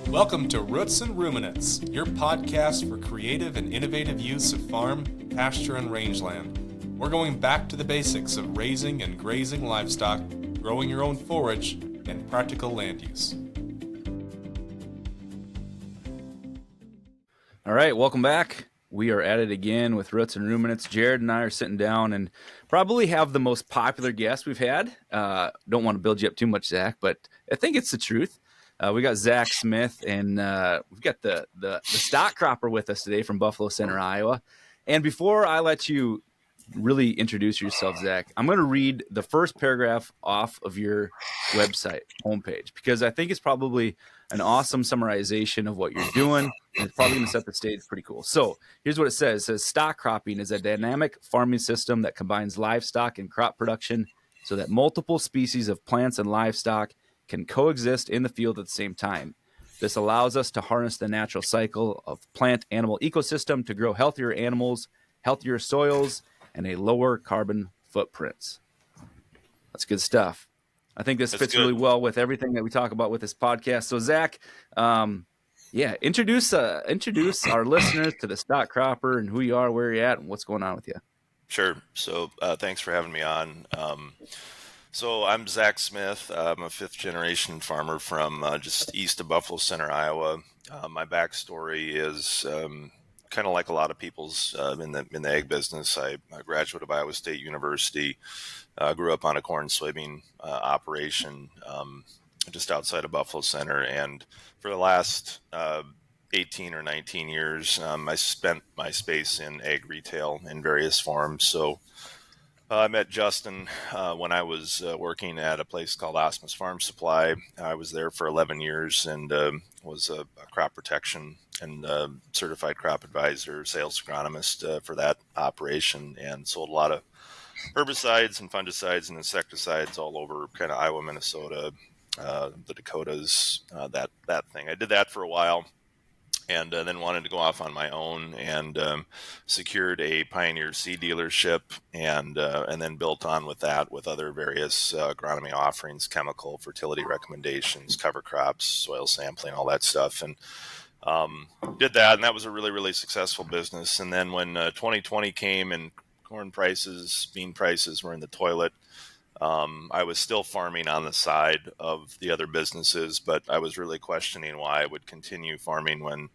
Welcome to Roots and Ruminants, your podcast for creative and innovative use of farm, pasture, and rangeland. We're going back to the basics of raising and grazing livestock, growing your own forage, and practical land use. All right, welcome back. We are at it again with Roots and Ruminants. Jared and I are sitting down and probably have the most popular guest we've had. Don't want to build you up too much, Zach, but I think it's the truth. We got Zack Smith, and we've got the stock cropper with us today from Buffalo Center, Iowa. And before I let you really introduce yourself, Zach, I'm going to read the first paragraph off of your website homepage because I think it's probably an awesome summarization of what you're doing, and it's probably going to set the stage pretty cool. So here's what it says. It says, stock cropping is a dynamic farming system that combines livestock and crop production so that multiple species of plants and livestock can coexist in the field at the same time. This allows us to harness the natural cycle of plant-animal ecosystem to grow healthier animals, healthier soils, and a lower carbon footprints. That's good stuff. I think this fits really well with everything that we talk about with this podcast. So, Zach, introduce our listeners to the stock cropper and who you are, where you're at, and what's going on with you. Sure. So, thanks for having me on. So I'm Zack Smith. I'm a fifth-generation farmer from just east of Buffalo Center, Iowa. My backstory is kind of like a lot of people's in the egg business. I graduated of Iowa State University. Grew up on a corn soybean operation just outside of Buffalo Center, and for the last 18 or 19 years, I spent my space in egg retail in various forms. So I met Justin when I was working at a place called Osmus Farm Supply. I was there for 11 years and was a crop protection and certified crop advisor, sales agronomist for that operation, and sold a lot of herbicides and fungicides and insecticides all over kind of Iowa, Minnesota, the Dakotas, that thing. I did that for a while. And then wanted to go off on my own and secured a Pioneer seed dealership and then built on with that with other various agronomy offerings, chemical, fertility recommendations, cover crops, soil sampling, all that stuff. And did that, and that was a really, really successful business. And then when 2020 came and corn prices, bean prices were in the toilet, I was still farming on the side of the other businesses, but I was really questioning why I would continue farming when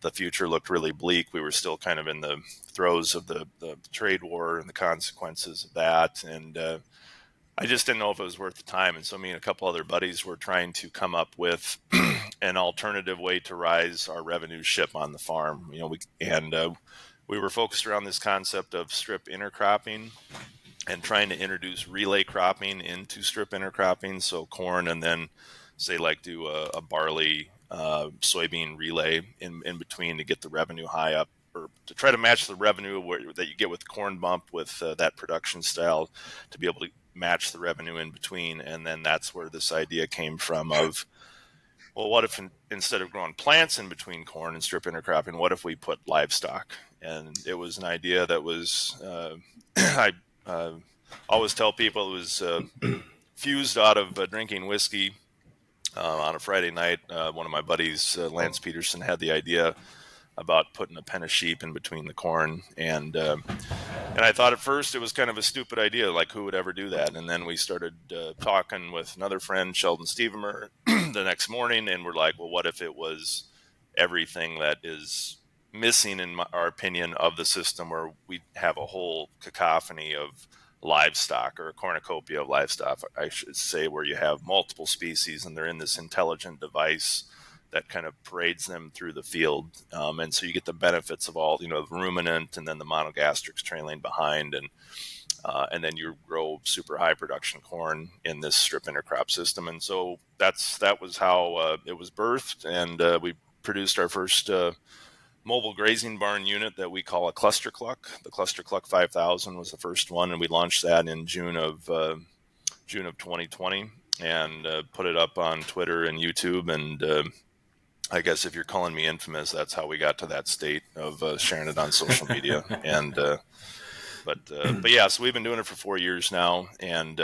the future looked really bleak. We were still kind of in the throes of the trade war and the consequences of that. And I just didn't know if it was worth the time. And so me and a couple other buddies were trying to come up with an alternative way to rise our revenue ship on the farm. We were focused around this concept of strip intercropping and trying to introduce relay cropping into strip intercropping. So corn and then say like do a barley, soybean relay in between to get the revenue high up, or to try to match the revenue that you get with corn bump with that production style, to be able to match the revenue in between. And then that's where this idea came from of, well, what if instead of growing plants in between corn and strip intercropping, what if we put livestock? And it was an idea that was, I always tell people it was fused out of drinking whiskey on a Friday night. One of my buddies, Lance Peterson, had the idea about putting a pen of sheep in between the corn. And I thought at first it was kind of a stupid idea, like who would ever do that? And then we started talking with another friend, Sheldon Stevemer, the next morning, and we're like, well, what if it was everything that is missing, in our opinion, of the system, where we have a whole cacophony of livestock, or a cornucopia of livestock, I should say, where you have multiple species and they're in this intelligent device that kind of parades them through the field. And so you get the benefits of all, the ruminant and then the monogastrics trailing behind, and then you grow super high production corn in this strip intercrop system. And so that was how it was birthed. And we produced our first mobile grazing barn unit that we call a cluster cluck. The cluster cluck 5000 was the first one, and we launched that in June of 2020, and put it up on Twitter and YouTube. And I guess if you're calling me infamous, that's how we got to that state of sharing it on social media. And but yeah, so we've been doing it for 4 years now, and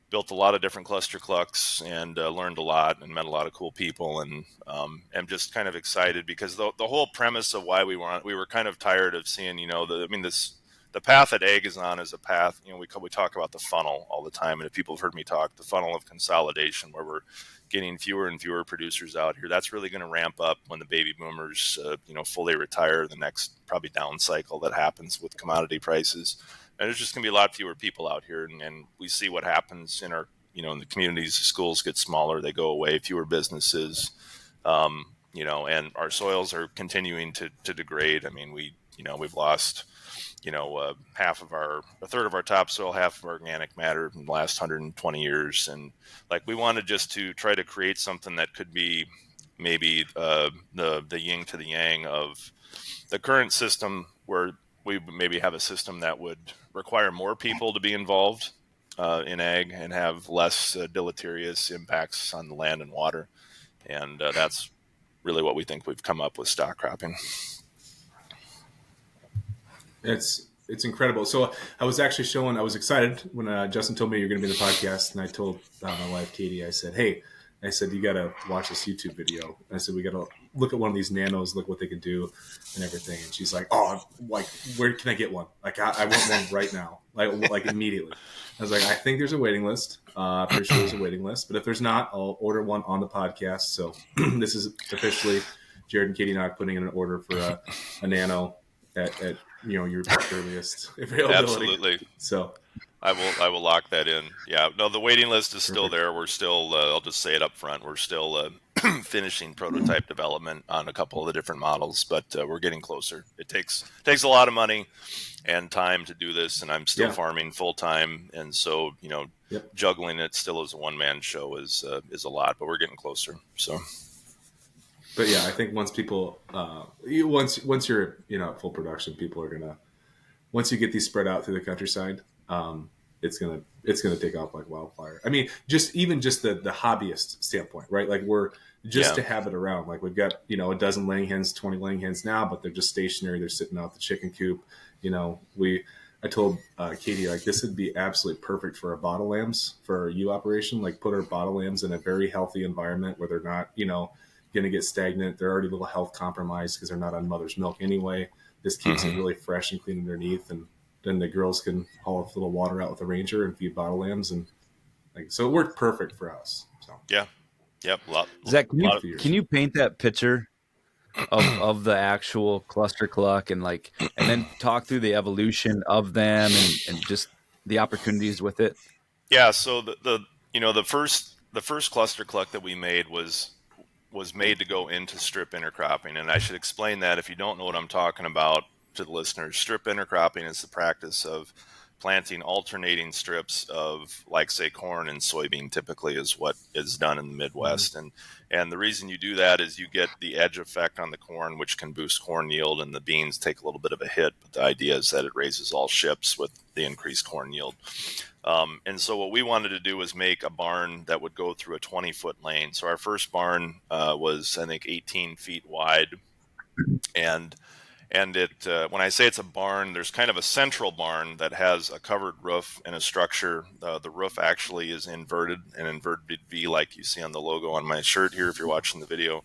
built a lot of different cluster clucks and learned a lot and met a lot of cool people, and am just kind of excited because the whole premise of why we were kind of tired of seeing, the path that ag is on is a path, we talk about the funnel all the time. And if people have heard me talk, the funnel of consolidation, where we're getting fewer and fewer producers out here, that's really going to ramp up when the baby boomers, fully retire, the next probably down cycle that happens with commodity prices. And there's just going to be a lot fewer people out here. And we see what happens in our, in the communities. Schools get smaller, they go away, fewer businesses, and our soils are continuing to degrade. I mean, we've lost, a third of our topsoil, half of our organic matter in the last 120 years. And like, we wanted just to try to create something that could be maybe the yin to the yang of the current system, where we maybe have a system that would require more people to be involved in ag and have less deleterious impacts on the land and water. And that's really what we think we've come up with stock cropping. It's incredible. So I was excited when Justin told me you're going to be in the podcast, and I told my wife, Katie, I said, you got to watch this YouTube video. And I said, we got to look at one of these nanos, look what they can do and everything. And she's like, where can I get one? Like, I want one right now, like immediately. I was like, I think there's a waiting list. Pretty sure there's a waiting list, but if there's not, I'll order one on the podcast. So this is officially Jared and Katie and I putting in an order for a nano at your earliest availability. Absolutely. So I will lock that in. Yeah, no, the waiting list is still there. We're still, I'll just say it up front, we're still finishing prototype development on a couple of the different models, but we're getting closer. It takes a lot of money and time to do this, and I'm still farming full time, and so juggling it still as a one-man show is a lot, but we're getting closer. So. But yeah, I think once people, once you're at full production, people are gonna, once you get these spread out through the countryside, it's gonna take off like wildfire. I mean, just the hobbyist standpoint, right? Like, we're just to have it around. Like, we've got a dozen laying hens, 20 laying hens now, but they're just stationary. They're sitting out the chicken coop. I told Katie, like, this would be absolutely perfect for our bottle lambs for our ewe operation. Like, put our bottle lambs in a very healthy environment where they're not going to get stagnant. They're already a little health compromised because they're not on mother's milk anyway. This keeps it really fresh and clean underneath, and then the girls can haul a little water out with the Ranger and feed bottle lambs, and so it worked perfect for us. So Zach, can you paint that picture of the actual cluster cluck and then talk through the evolution of them and just the opportunities with it? Yeah, so the first cluster cluck that we made was made to go into strip intercropping. And I should explain that if you don't know what I'm talking about to the listeners. Strip intercropping is the practice of planting alternating strips of, like, say, corn and soybean typically is what is done in the Midwest. And the reason you do that is you get the edge effect on the corn, which can boost corn yield, and the beans take a little bit of a hit. But the idea is that it raises all ships with the increased corn yield. And so what we wanted to do was make a barn that would go through a 20-foot lane. So our first barn was, I think, 18 feet wide. And it, when I say it's a barn, there's kind of a central barn that has a covered roof and a structure. The roof actually is inverted, an inverted V, like you see on the logo on my shirt here if you're watching the video.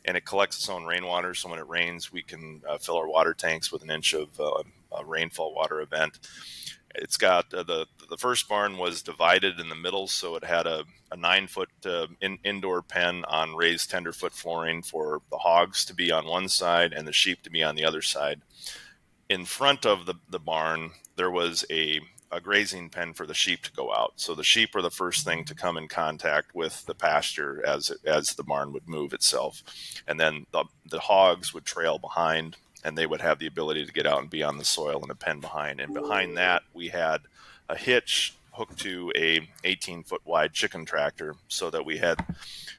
And it collects its own rainwater. So when it rains, we can fill our water tanks with an inch of rainfall water event. It's got the first barn was divided in the middle, so it had a 9-foot indoor pen on raised tenderfoot flooring for the hogs to be on one side and the sheep to be on the other side. In front of the barn, there was a grazing pen for the sheep to go out. So the sheep were the first thing to come in contact with the pasture as the barn would move itself, and then the hogs would trail behind, and they would have the ability to get out and be on the soil in a pen behind. And behind that, we had a hitch hooked to a 18-foot wide chicken tractor, so that we had,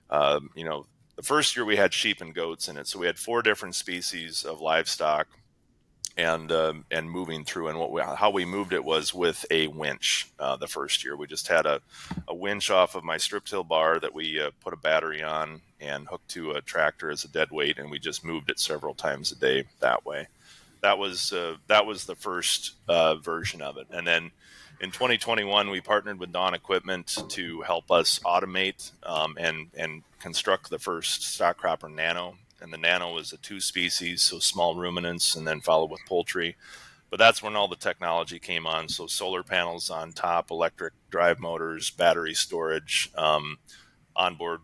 the first year we had sheep and goats in it. So we had 4 different species of livestock and moving through. And how we moved it was with a winch. The first year we just had a winch off of my strip till bar that we put a battery on and hooked to a tractor as a dead weight, and we just moved it several times a day that way. That was the first version of it. And then in 2021, we partnered with Dawn Equipment to help us automate and construct the first stock cropper Nano. And the Nano was a 2 species, so small ruminants, and then followed with poultry. But that's when all the technology came on. So solar panels on top, electric drive motors, battery storage, onboard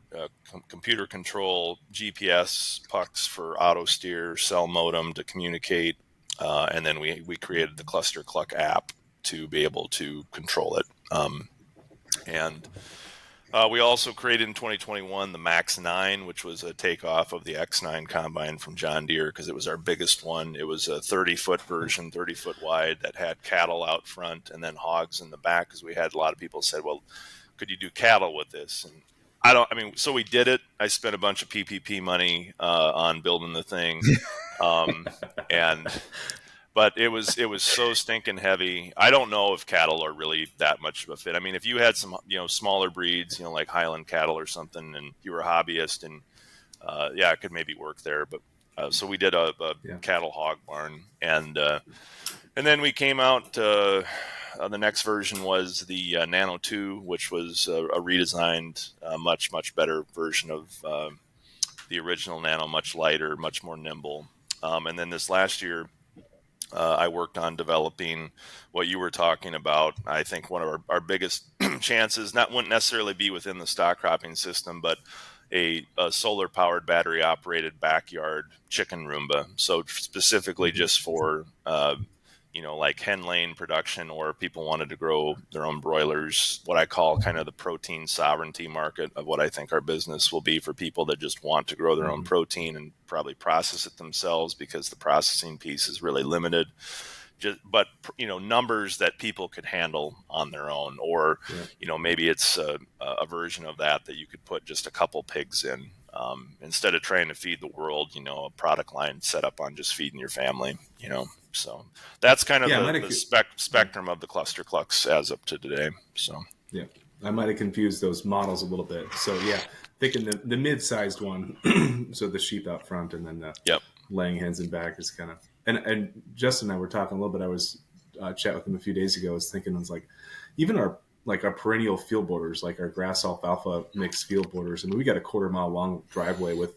computer control, GPS, pucks for auto steer, cell modem to communicate. And then we created the Cluster Cluck app to be able to control it. And we also created in 2021 the Max 9, which was a takeoff of the X9 combine from John Deere because it was our biggest one. It was a 30-foot version, 30-foot wide that had cattle out front and then hogs in the back because we had a lot of people said, well, could you do cattle with this? And so we did it. I spent a bunch of PPP money on building the thing. But it was so stinking heavy. I don't know if cattle are really that much of a fit. I mean, if you had some, smaller breeds, like Highland cattle or something, and you were a hobbyist, and it could maybe work there. But so we did a cattle hog barn, and then we came out. The next version was the Nano 2, which was a redesigned, much better version of the original Nano, much lighter, much more nimble. And then this last year, I worked on developing what you were talking about. I think one of our biggest chances wouldn't necessarily be within the stock cropping system, but a solar powered battery operated backyard chicken Roomba. So specifically just for, like hen laying production, or people wanted to grow their own broilers, what I call kind of the protein sovereignty market of what I think our business will be for people that just want to grow their own protein and probably process it themselves because the processing piece is really limited. But numbers that people could handle on their own, or maybe it's a version of that you could put just a couple pigs in instead of trying to feed the world. A product line set up on just feeding your family. So that's kind of the spectrum of the Cluster Clucks as up to today. So I might have confused those models a little bit. So thinking the mid-sized one, so the sheep out front, and then the laying hens in back is kind of. And Justin and I were talking a little bit. I was chatting with him a few days ago. I was thinking, I was like, even our perennial field borders, like our grass alfalfa mixed field borders. I mean, we got a 1/4 mile long driveway with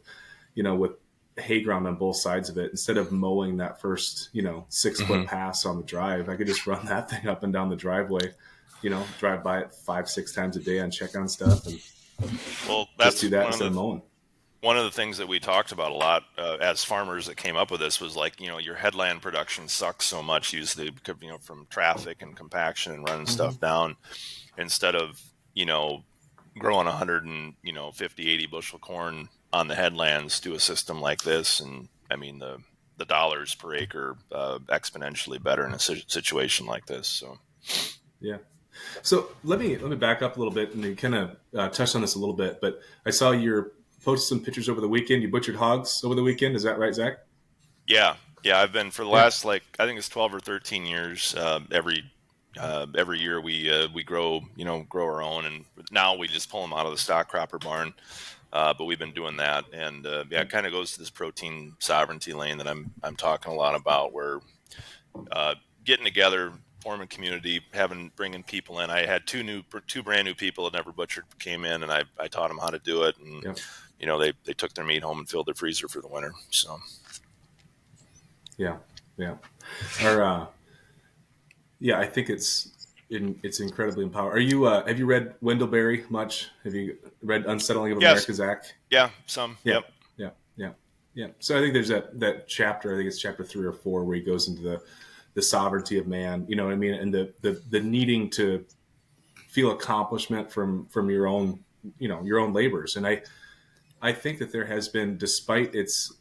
hay ground on both sides of it. Instead of mowing that first 6-foot pass on the drive, I could just run that thing up and down the driveway. Drive by it 5-6 times a day and check on stuff, and that's just do that instead of mowing. One of the things that we talked about a lot as farmers that came up with this was like, your headland production sucks so much usually, from traffic and compaction and running stuff down, instead of, growing 150, 80 bushel corn on the headlands, do a system like this. And I mean, the dollars per acre exponentially better in a situation like this. So, yeah. So let me back up a little bit, and you kind of touched on this a little bit, but I saw your posted some pictures over the weekend. You butchered hogs over the weekend. Is that right, Zach? Yeah. I've been for the last, I think it's 12 or 13 years. Every year we grow our own, and now we just pull them out of the stock cropper barn. But we've been doing that, and it kind of goes to this protein sovereignty lane that I'm talking a lot about, where getting together, forming community, bringing people in. I had two brand new people that never butchered came in, and I taught them how to do it, and they took their meat home and filled their freezer for the winter. So I think it's incredibly empowering. Are you have you read Wendell Berry much? Have you read Unsettling of America, Zach? Yeah, some. Yeah. So I think there's that chapter. I think it's chapter 3 or 4 where he goes into the sovereignty of man. You know what I mean? And the needing to feel accomplishment from your own your own labors. And I think that there has been, despite its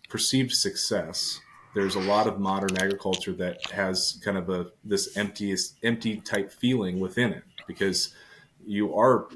perceived success, there's a lot of modern agriculture that has kind of this empty type feeling within it, because you are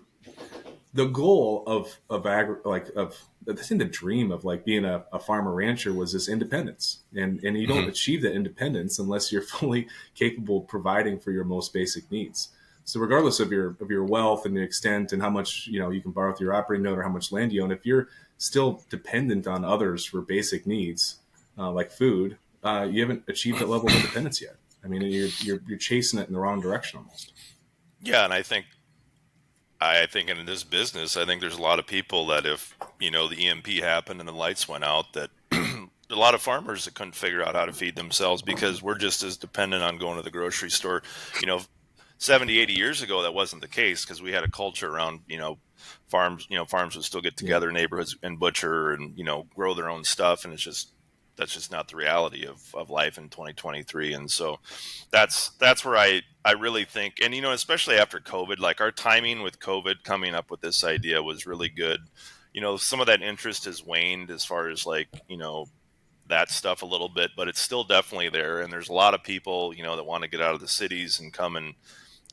the goal of I think the dream of being a farmer rancher was this independence, and you don't achieve that independence unless you're fully capable of providing for your most basic needs. So regardless of your wealth and the extent and how much you can borrow with your operating note or how much land you own, if you're still dependent on others for basic needs like food, you haven't achieved that level of independence yet. I mean, you're chasing it in the wrong direction almost. Yeah, and I think in this business, I think there's a lot of people that if, the EMP happened and the lights went out, that a lot of farmers that couldn't figure out how to feed themselves because we're just as dependent on going to the grocery store. 70, 80 years ago, that wasn't the case because we had a culture around, farms would still get together, neighborhoods, and butcher and, grow their own stuff. And that's just not the reality of life in 2023. And so that's where I really think, and, especially after COVID, like our timing with COVID coming up with this idea was really good. Some of that interest has waned as far as like, that stuff a little bit, but it's still definitely there. And there's a lot of people, that want to get out of the cities and come and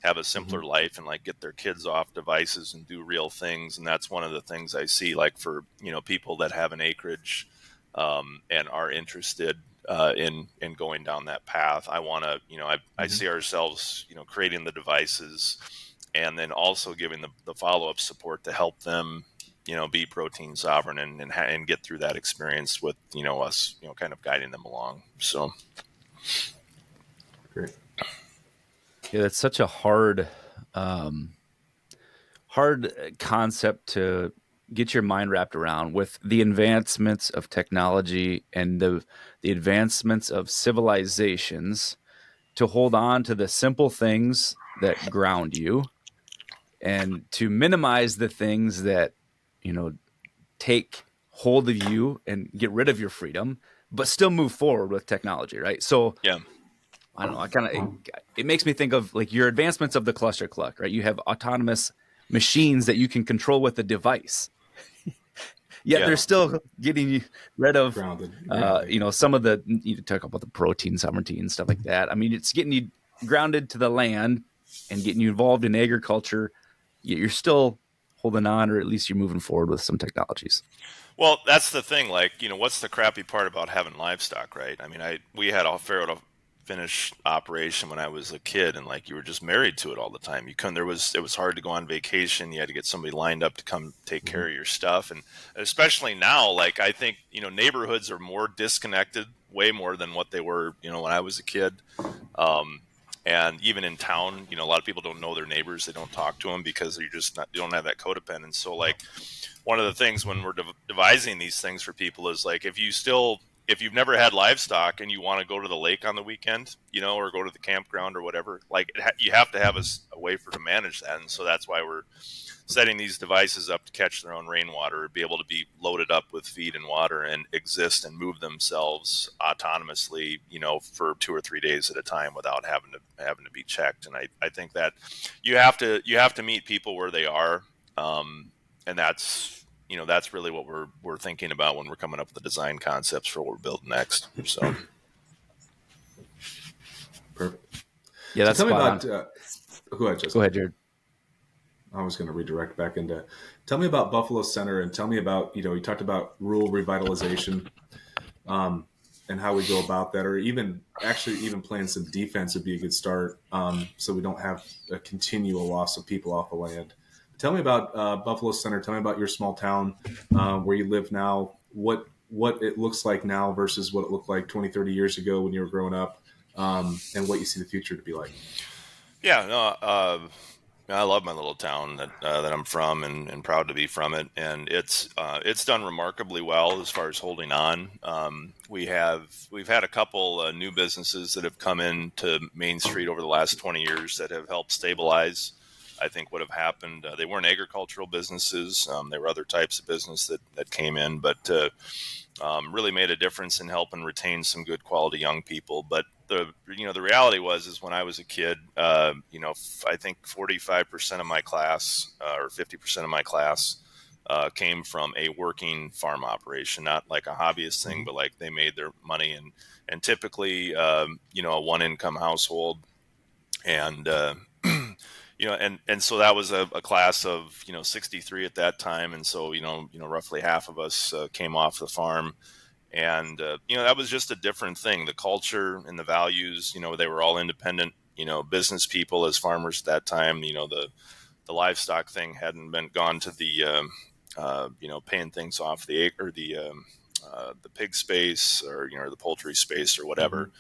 have a simpler life and like get their kids off devices and do real things. And that's one of the things I see, like for, people that have an acreage, and are interested, in going down that path. I want to, I see ourselves, creating the devices and then also giving the follow-up support to help them, be protein sovereign and get through that experience with, us, kind of guiding them along. So. Great. Yeah, that's such a hard concept to get your mind wrapped around with the advancements of technology and the advancements of civilizations, to hold on to the simple things that ground you and to minimize the things that, take hold of you and get rid of your freedom, but still move forward with technology. Right. So yeah. I don't know. It makes me think of like your advancements of the cluster cluck, right? You have autonomous machines that you can control with a device. Yet they're still getting rid of, Grounded. some of the, you talk about the protein sovereignty and stuff like that. I mean, it's getting you grounded to the land and getting you involved in agriculture. Yet you're still holding on, or at least you're moving forward with some technologies. Well, that's the thing. Like, what's the crappy part about having livestock, right? I mean, we had a farrow to finish operation when I was a kid, and like you were just married to it all the time. You couldn't. It was hard to go on vacation. You had to get somebody lined up to come take care of your stuff, and especially now, like I think neighborhoods are more disconnected, way more than what they were when I was a kid. And even in town, a lot of people don't know their neighbors. They don't talk to them because you don't have that codependence. So like one of the things when we're devising these things for people is like, if you've never had livestock and you want to go to the lake on the weekend, or go to the campground or whatever, like you have to have a way to manage that. And so that's why we're setting these devices up to catch their own rainwater, be able to be loaded up with feed and water and exist and move themselves autonomously, for 2 or 3 days at a time without having to be checked. And I think that you have to meet people where they are. And that's really what we're thinking about when we're coming up with the design concepts for what we're building next. So. Perfect. Yeah, that's so tell me about about, go ahead, Justin. Go ahead, Jared. I was going to redirect back into, tell me about Buffalo Center and tell me about, you talked about rural revitalization, and how we go about that, or even playing some defense would be a good start. So we don't have a continual loss of people off the land. Tell me about Buffalo Center. Tell me about your small town, where you live now, what it looks like now versus what it looked like 20, 30 years ago when you were growing up, and what you see the future to be like. Yeah, no, I love my little town that I'm from and proud to be from it. And it's done remarkably well as far as holding on. We've had a couple new businesses that have come into Main Street over the last 20 years that have helped stabilize, I think, what have happened. They weren't agricultural businesses. They were other types of business that came in, but really made a difference in helping retain some good quality young people. But the reality is when I was a kid, I think 45% of my class, or 50% of my class, came from a working farm operation, not like a hobbyist thing, but like they made their money and typically, a one income household. And, and so that was a class of, 63 at that time. And so, roughly half of us came off the farm. And, that was just a different thing. The culture and the values, they were all independent, business people as farmers at that time. The livestock thing hadn't been gone to the, paying things off the acre, the pig space or, the poultry space or whatever.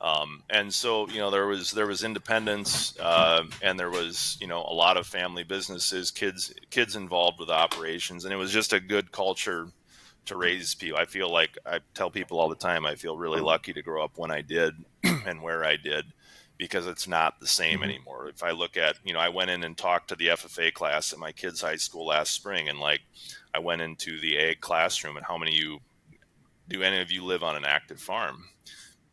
And so, there was independence, and there was, a lot of family businesses, kids involved with operations, and it was just a good culture to raise people. I feel like I tell people all the time, I feel really lucky to grow up when I did and where I did, because it's not the same Mm-hmm. anymore. If I look at, I went in and talked to the FFA class at my kids' high school last spring, and like I went into the ag classroom, and how many do any of you live on an active farm?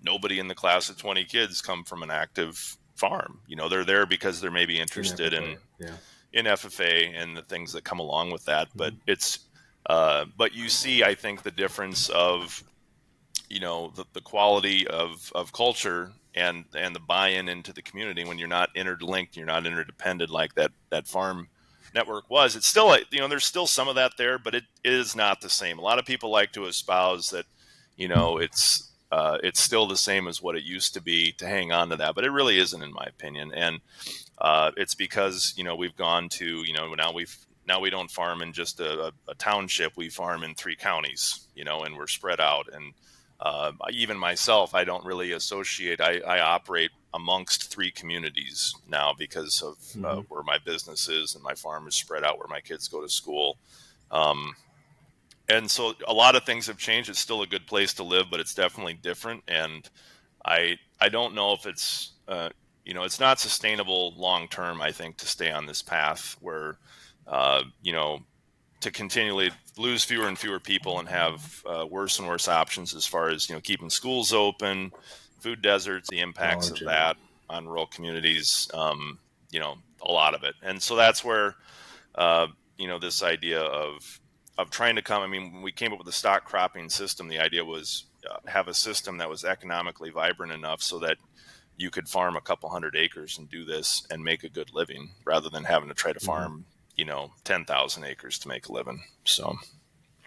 Nobody in the class of 20 kids come from an active farm. They're there because they're maybe In interested FFA, yeah. in FFA and the things that come along with that. Mm-hmm. But you see, I think, the difference of, the quality of culture and the buy-in into the community when you're not interlinked, you're not interdependent like that farm network was. It's still, there's still some of that there, but it is not the same. A lot of people like to espouse that, it's still the same as what it used to be, to hang on to that, but it really isn't, in my opinion. And it's because, we've gone to, now we don't farm in just a township. We farm in 3 counties, and we're spread out. And even myself, I don't really associate. I operate amongst 3 communities now because of Mm-hmm. where my business is, and my farm is spread out where my kids go to school. Um, and so a lot of things have changed. It's still a good place to live, but it's definitely different. And I don't know if it's it's not sustainable long term, I think, to stay on this path where uh, you know to continually lose fewer and fewer people and have worse and worse options as far as keeping schools open, food deserts, the impacts of Knowledge, yeah. that on rural communities. A lot of it. And so that's where uh, this idea of trying to come. I mean, when we came up with the stock cropping system, the idea was have a system that was economically vibrant enough so that you could farm a couple hundred acres and do this and make a good living, rather than having to try to Mm-hmm. farm 10,000 acres to make a living. So,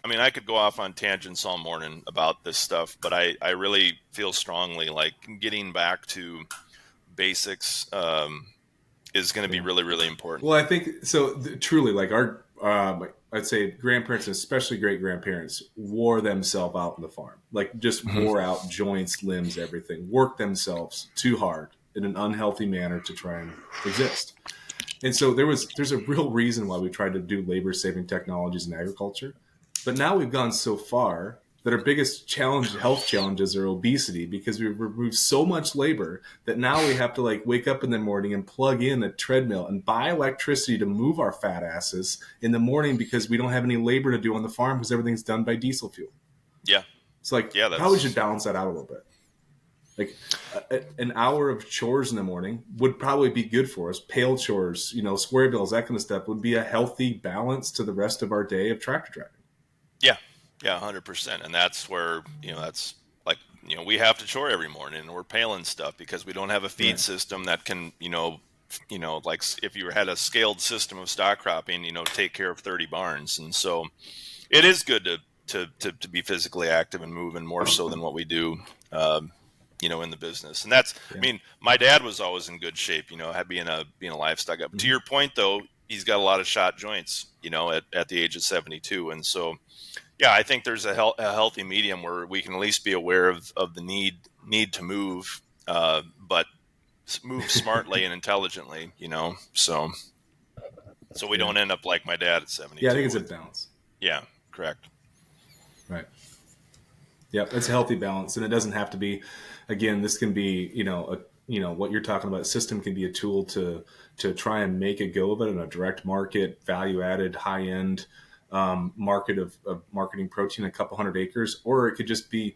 I mean, I could go off on tangents all morning about this stuff, but I really feel strongly like getting back to basics is going to be Yeah. really, really important. Well, I think so. Truly, like our, I'd say grandparents, especially great grandparents, wore themselves out in the farm. Like just Mhm. wore out joints, limbs, everything. Worked themselves too hard in an unhealthy manner to try and exist. And so there's a real reason why we tried to do labor saving technologies in agriculture. But now we've gone so far that our biggest challenge, health challenges, are obesity, because we've removed so much labor that now we have to like wake up in the morning and plug in a treadmill and buy electricity to move our fat asses in the morning, because we don't have any labor to do on the farm because everything's done by diesel fuel. Yeah. It's like, Yeah. probably should That's, balance that out a little bit. Like an hour of chores in the morning would probably be good for us. Pail chores, square bills, that kind of stuff would be a healthy balance to the rest of our day of tractor driving. yeah. Yeah. 100%. And that's where, that's like, we have to chore every morning, and we're paling stuff because we don't have a feed Right. system that can, like if you had a scaled system of stock cropping, take care of 30 barns. And so it is good to be physically active and moving more so than what we do, in the business. And that's, I Yeah. mean, my dad was always in good shape, had being a livestock guy. But to Mm-hmm. your point though, he's got a lot of shot joints, at the age of 72. And so, yeah, I think there's a healthy medium where we can at least be aware of the need to move, but move smartly and intelligently, so we Yeah. don't end up like my dad at Yeah, I 72 think it's a with, balance. yeah, correct. Right. Yeah, it's a healthy balance, and it doesn't have to be. Again, this can be, what you're talking about. System can be a tool to try and make a go of it in a direct market, value added, high end market of marketing protein, a couple hundred acres, or it could just be,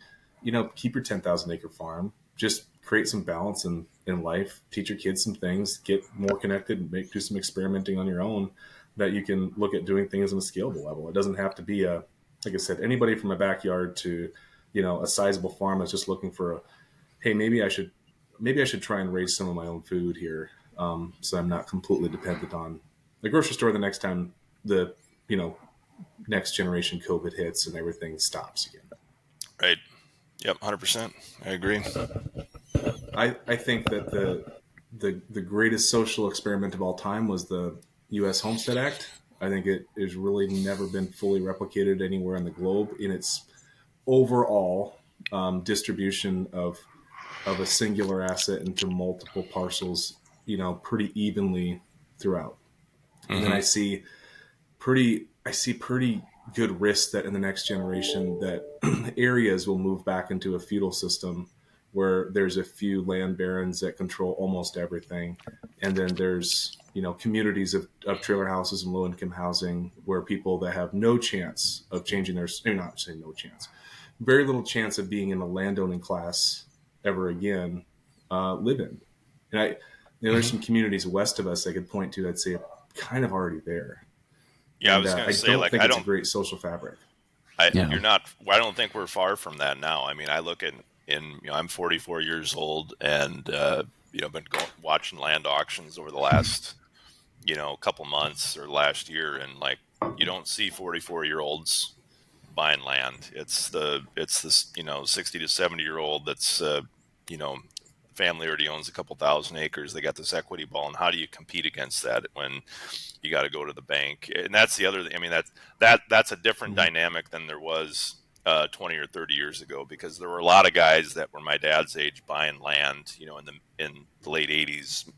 keep your 10,000 acre farm, just create some balance in life, teach your kids some things, get more connected, and do some experimenting on your own, that you can look at doing things on a scalable level. It doesn't have to be like I said, anybody from a backyard to, a sizable farm that's just looking for hey, maybe I should try and raise some of my own food here, so I'm not completely dependent on the grocery store the next time the, next generation COVID hits and everything stops again. Right. Yep. 100%. I agree. I think that the greatest social experiment of all time was the U.S. Homestead Act. I think it has really never been fully replicated anywhere in the globe in its overall distribution of of a singular asset into multiple parcels, pretty evenly throughout. And then Mm-hmm. I see pretty good risk that in the next generation that areas will move back into a feudal system where there's a few land barons that control almost everything. And then there's, communities of trailer houses and low income housing where people that have no chance of changing their, not saying no chance, very little chance of being in a landowning class ever again, live in. And there's Mm-hmm. some communities west of us I could point to, I'd say kind of already there. Yeah, I And was going I to say, don't like, think it's a great social fabric. Yeah. you're not. I don't think we're far from that now. I mean, I look I'm 44 years old, and been watching land auctions over the last couple months or last year, and like you don't see 44-year-olds buying land. It's this 60 to 70-year-old that's you know family already owns a couple thousand acres. They got this equity ball, and how do you compete against that when you got to go to the bank? And that's the other thing. I mean, that's a different Mm-hmm. dynamic than there was 20 or 30 years ago, because there were a lot of guys that were my dad's age buying land, in the late 80s,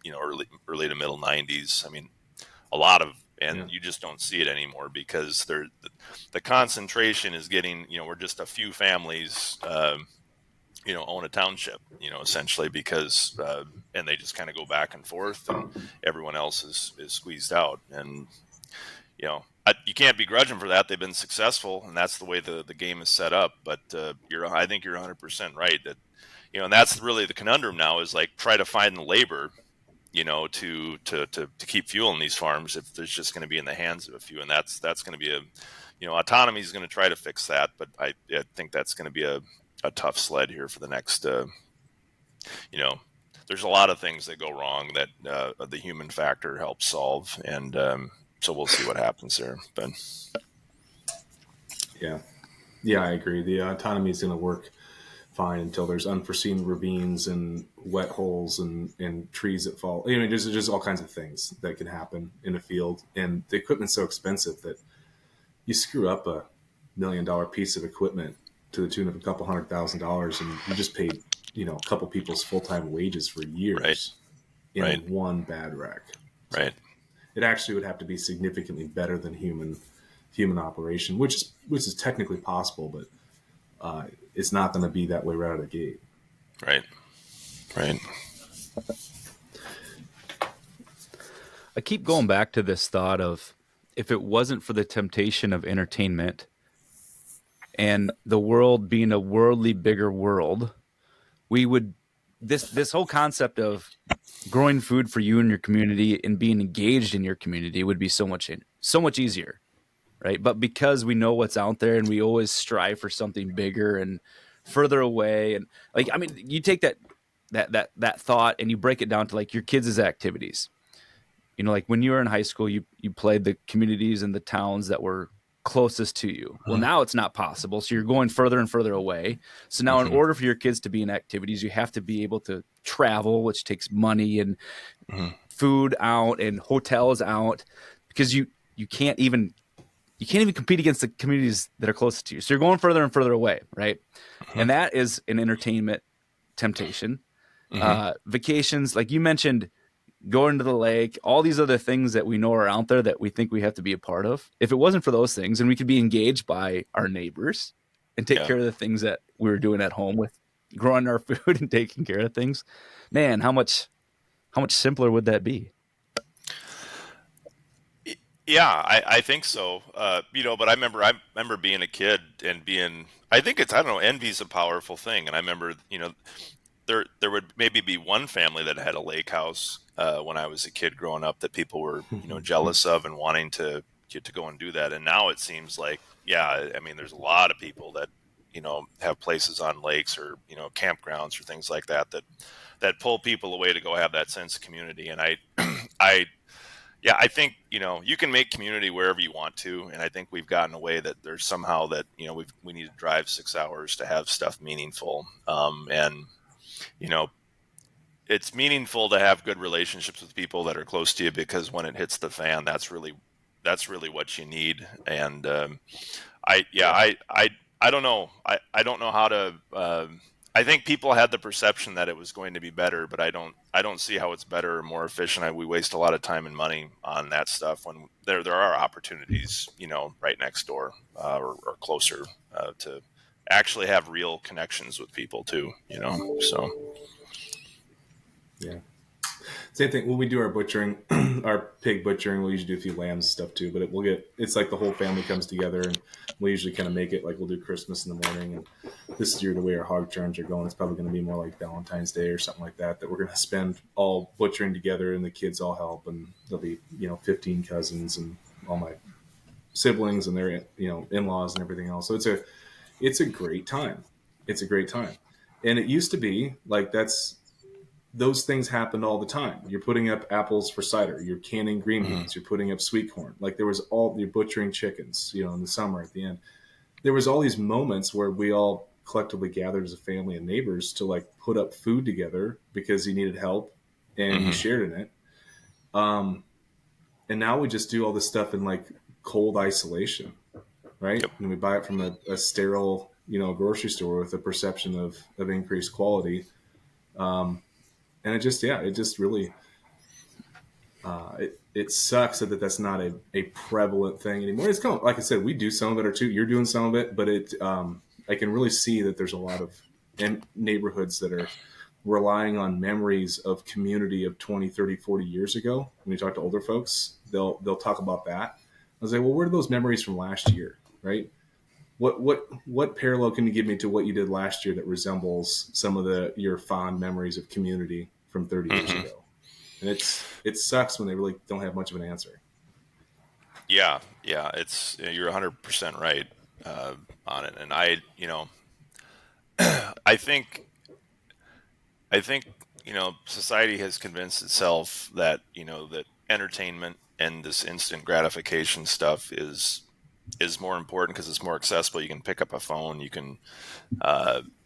early to middle 90s. I mean, a lot of, Yeah. and you just don't see it anymore because the concentration is getting, we're just a few families, own a township, essentially, because, and they just kind of go back and forth, and everyone else is squeezed out. And, you can't begrudge them for that. They've been successful, and that's the way the game is set up. But I think you're 100% right that, and that's really the conundrum now, is like try to find the labor, to keep fueling these farms if there's just going to be in the hands of a few. And that's going to be autonomy is going to try to fix that. But I think that's going to be a tough sled here for the next, there's a lot of things that go wrong that the human factor helps solve. And so we'll see what happens there. But Yeah, I agree. The autonomy is going to work fine until there's unforeseen ravines and wet holes and trees that fall. I mean, there's just all kinds of things that can happen in a field. And the equipment's so expensive that you screw up $1 million piece of equipment to the tune of a couple $100,000, and you just paid, a couple people's full-time wages for years in right, one bad wreck. So right. it actually would have to be significantly better than human operation, which is technically possible, but it's not going to be that way right out of the gate. Right. I keep going back to this thought of, if it wasn't for the temptation of entertainment and the world being a worldly bigger world, we would this whole concept of growing food for you and your community and being engaged in your community would be so much easier, right? But because we know what's out there and we always strive for something bigger and further away, and like, I mean, you take that thought and you break it down to like your kids' activities. Like when you were in high school, you played the communities and the towns that were closest to you. Well, now it's not possible. So you're going further and further away. So now in order for your kids to be in activities, you have to be able to travel, which takes money and food out and hotels out, because you can't even compete against the communities that are closest to you. So you're going further and further away, right? And that is an entertainment temptation. Vacations, like you mentioned, going to the lake, all these other things that we know are out there that we think we have to be a part of. If it wasn't for those things, and we could be engaged by our neighbors and take care of the things that we were doing at home with growing our food and taking care of things, man, how much simpler would that be? Yeah, I think so. But I remember being a kid and I think I don't know, envy's a powerful thing. And I remember, there would maybe be one family that had a lake house when I was a kid growing up that people were, jealous of and wanting to go and do that. And now it seems like, yeah, I mean, there's a lot of people that, have places on lakes or, campgrounds or things like that pull people away to go have that sense of community. And I think, you can make community wherever you want to. And I think we've gotten away that there's somehow that, we need to drive 6 hours to have stuff meaningful. And it's meaningful to have good relationships with people that are close to you, because when it hits the fan, that's really what you need. And I don't know. I don't know how to I think people had the perception that it was going to be better, but I don't see how it's better or more efficient. We waste a lot of time and money on that stuff when there are opportunities, right next door, or closer, to actually have real connections with people too. So Yeah. Same thing when we do our butchering, our pig butchering. We usually do a few lambs and stuff too. But it's like the whole family comes together, and we usually kind of make it like we'll do Christmas in the morning. And this year, the way our hog turns are going, it's probably going to be more like Valentine's Day or something like that. That we're going to spend all butchering together, and the kids all help, and there'll be 15 cousins and all my siblings and their in-laws and everything else. So it's a great time. It's a great time, and it used to be like those things happened all the time. You're putting up apples for cider. You're canning green beans. You're putting up sweet corn. Like you're butchering chickens, in the summer at the end. There was all these moments where we all collectively gathered as a family and neighbors to like put up food together because you needed help and you shared in it. And now we just do all this stuff in like cold isolation, right? Yep. And we buy it from a sterile, grocery store with a perception of increased quality. And it just really, it sucks that that's not a prevalent thing anymore. It's kind of, like I said, we do some of it, or you're doing some of it, but I can really see that there's a lot of neighborhoods that are relying on memories of community of 20, 30, 40 years ago. When you talk to older folks, they'll talk about that. I was like, well, where are those memories from last year, right? What parallel can you give me to what you did last year that resembles some of your fond memories of community from 30 years ago? And it sucks when they really don't have much of an answer. yeah, you're 100% right on it. And I think society has convinced itself that that entertainment and this instant gratification stuff is more important because it's more accessible. You can pick up a phone, you can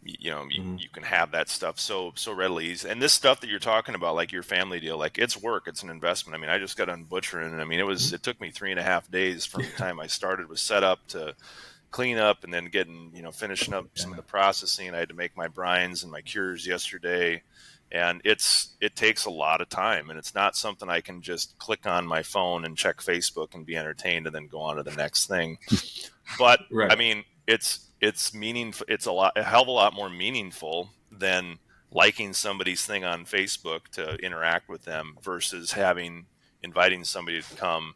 you can have that stuff so readily. And this stuff that you're talking about, like your family deal, like it's work, it's an investment. I mean, I just got done butchering, and I mean, it took me 3.5 days from the time I started with setup to clean up and then getting finishing up some of the processing. I had to make my brines and my cures yesterday, and it takes a lot of time, and it's not something I can just click on my phone and check Facebook and be entertained and then go on to the next thing. But Right. I mean, it's meaningful. It's a hell of a lot more meaningful than liking somebody's thing on Facebook to interact with them versus inviting somebody to come,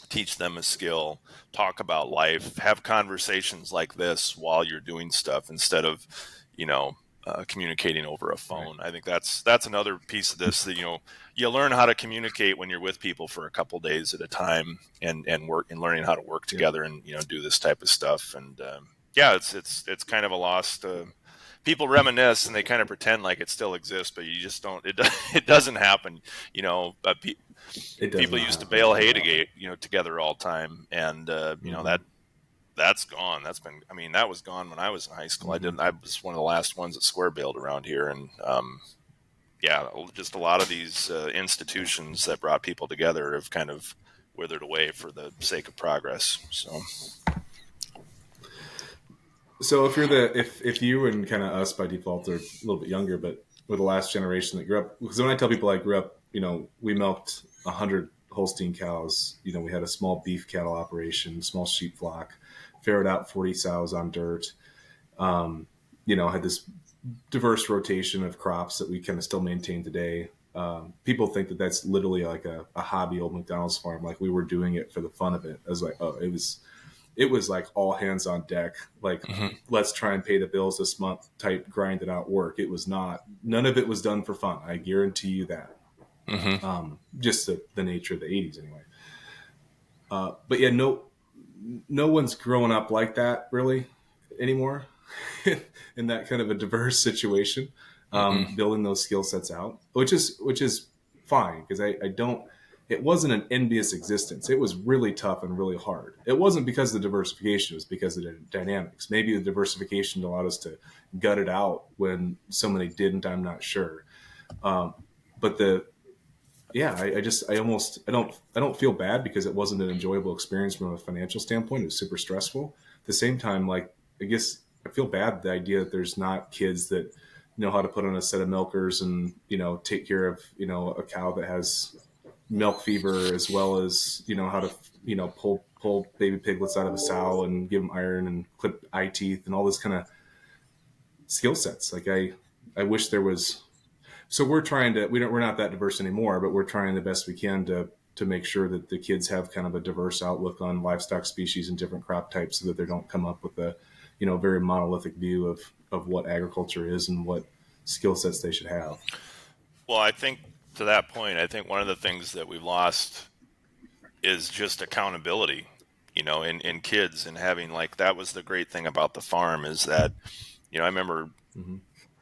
teach them a skill, talk about life, have conversations like this while you're doing stuff instead of, communicating over a phone. Right. I think that's another piece of this that, you learn how to communicate when you're with people for a couple days at a time and work and learning how to work together and, do this type of stuff. And, it's kind of a lost, people reminisce and they kind of pretend like it still exists, but you just don't, it doesn't happen. People used to bale hay together all the time. And, that's gone. That was gone when I was in high school. I was one of the last ones that square baled around here. And, just a lot of these institutions that brought people together have kind of withered away for the sake of progress. So if you and kind of us by default are a little bit younger, but we're the last generation that grew up. Because when I tell people I grew up, we milked 100 Holstein cows. We had a small beef cattle operation, small sheep flock, ferret out 40 sows on dirt. Had this diverse rotation of crops that we kind of still maintain today. People think that that's literally like a hobby old McDonald's farm. Like we were doing it for the fun of it. I was like, oh, it was like all hands on deck. Like, let's try and pay the bills this month type grinded out work. It was not, none of it was done for fun. I guarantee you that. Just the nature of the 80s anyway. But yeah, no one's growing up like that really anymore in that kind of a diverse situation, building those skill sets out, which is fine. Cause it wasn't an envious existence. It was really tough and really hard. It wasn't because of the diversification. It was because of the dynamics. Maybe the diversification allowed us to gut it out when so many didn't, I'm not sure. But I don't feel bad because it wasn't an enjoyable experience from a financial standpoint. It was super stressful. At the same time, like, I guess I feel bad the idea that there's not kids that know how to put on a set of milkers and, take care of, a cow that has milk fever, as well as, how to, pull baby piglets out of a sow and give them iron and clip eye teeth and all this kind of skill sets. Like I wish there was, so we're trying to, we're not that diverse anymore, but we're trying the best we can to make sure that the kids have kind of a diverse outlook on livestock species and different crop types, so that they don't come up with a, very monolithic view of what agriculture is and what skill sets they should have. Well, I think to that point, I think one of the things that we've lost is just accountability, in kids, and having, like, that was the great thing about the farm, is that, I remember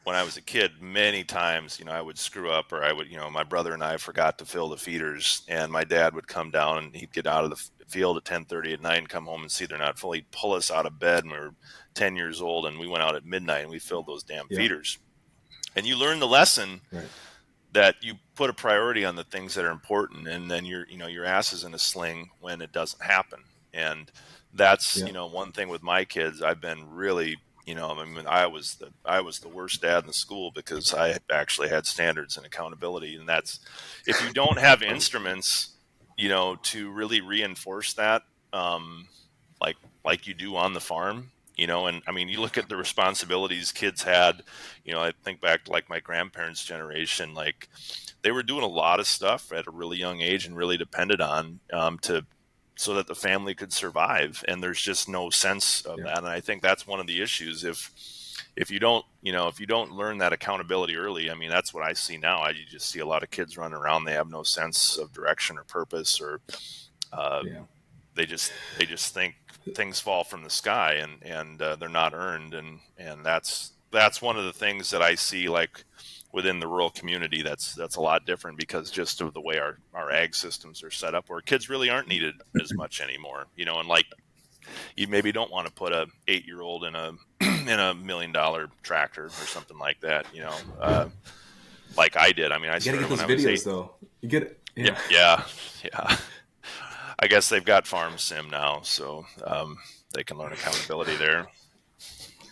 when I was a kid, many times, I would screw up, or I would, my brother and I forgot to fill the feeders, and my dad would come down and he'd get out of the field at 10:30 at night and come home and see they're not full. He'd pull us out of bed, and we were 10 years old, and we went out at midnight and we filled those damn feeders. And you learn the lesson that you put a priority on the things that are important, and then your ass is in a sling when it doesn't happen. And that's, one thing with my kids, I've been really, I was the worst dad in the school, because I actually had standards and accountability. And that's, if you don't have instruments, to really reinforce that, like you do on the farm, and I mean, you look at the responsibilities kids had, I think back to like my grandparents' generation, like they were doing a lot of stuff at a really young age and really depended on, so that the family could survive. And there's just no sense of that. And I think that's one of the issues. If you don't, if you don't learn that accountability early, I mean, that's what I see now. You just see a lot of kids running around. They have no sense of direction or purpose, or they just think things fall from the sky, and they're not earned. And that's one of the things that I see, like within the rural community, that's a lot different, because just of the way our ag systems are set up, where kids really aren't needed as much anymore, and like, you maybe don't want to put a 8-year-old in a $1 million tractor or something like that, like I did. I mean, I started when I was 8. Though. You get it. Yeah. I guess they've got Farm Sim now, so they can learn accountability there.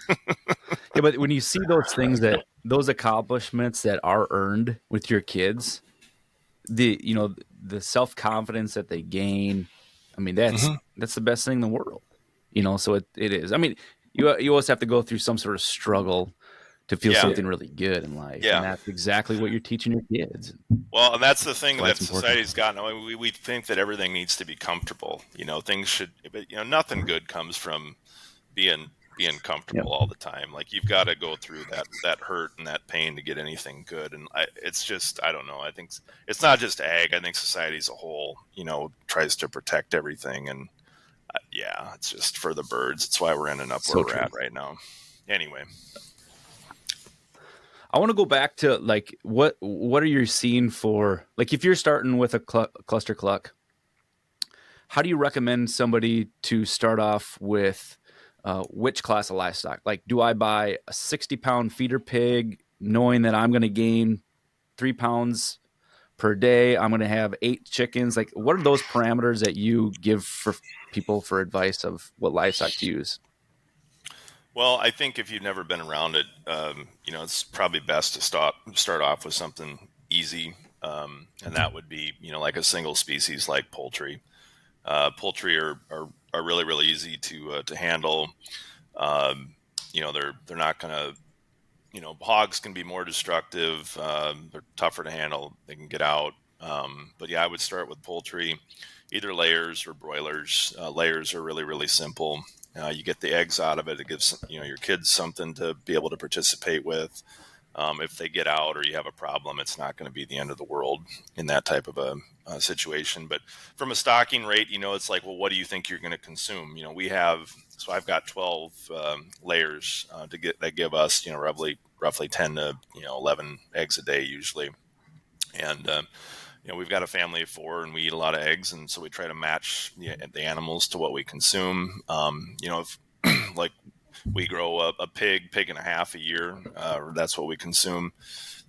Yeah, but when you see those things, those accomplishments that are earned with your kids, the self-confidence that they gain, I mean, that's the best thing in the world. So it is. I mean, you always have to go through some sort of struggle to feel something really good in life. Yeah. And that's exactly what you're teaching your kids. Well, and that's the thing that society's gotten. I mean, we think that everything needs to be comfortable. Things should, but nothing good comes from being comfortable all the time. Like, you've got to go through that hurt and that pain to get anything good. And it's just, I don't know. I think it's not just ag. I think society as a whole, tries to protect everything. And it's just for the birds. It's why we're ending up where we're at right now. Anyway. I want to go back to, like, what are you seeing for, like, if you're starting with a cluster cluck, how do you recommend somebody to start off with which class of livestock? Like, do I buy a 60-pound feeder pig knowing that I'm going to gain 3 pounds per day? I'm going to have 8 chickens. Like, what are those parameters that you give for people for advice of what livestock to use? Well, I think if you've never been around it, it's probably best to start off with something easy, and that would be, like a single species like poultry. Poultry are really, really easy to handle. They're not going to, hogs can be more destructive. They're tougher to handle. They can get out. But I would start with poultry, either layers or broilers. Layers are really, really simple. You get the eggs out of it. It gives your kids something to be able to participate with. If they get out or you have a problem, it's not going to be the end of the world in that type of a situation. But from a stocking rate, it's like, well, what do you think you're going to consume? So I've got 12 layers that give us, roughly 10 to 11 eggs a day usually. And we've got a family of 4 and we eat a lot of eggs. And so we try to match the animals to what we consume. If like we grow a pig and a half a year, that's what we consume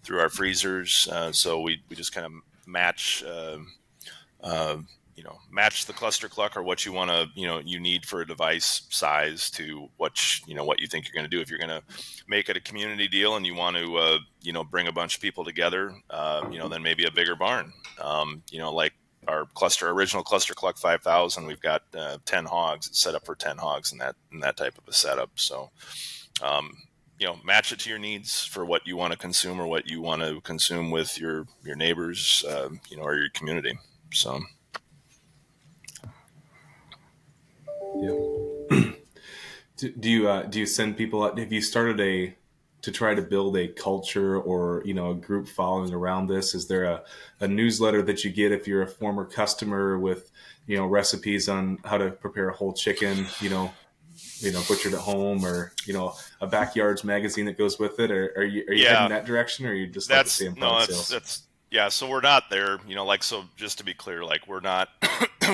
through our freezers. So we just kind of match, match the cluster cluck or what you want to, you need for a device size to what you think you're going to do. If you're going to make it a community deal and you want to, bring a bunch of people together, then maybe a bigger barn, like our original cluster cluck 5,000, we've got 10 hogs. It's set up for 10 hogs in that type of a setup. So, match it to your needs for what you want to consume or what you want to consume with your neighbors, or your community. So. Yeah. Do you send people out? Have you started to try to build a culture or, a group following around this? Is there a newsletter that you get if you're a former customer with, recipes on how to prepare a whole chicken, butchered at home, or, a backyards magazine that goes with it? Or are you heading that direction, or are you just like the same product sales? Yeah, so we're not there, so just to be clear, we're not,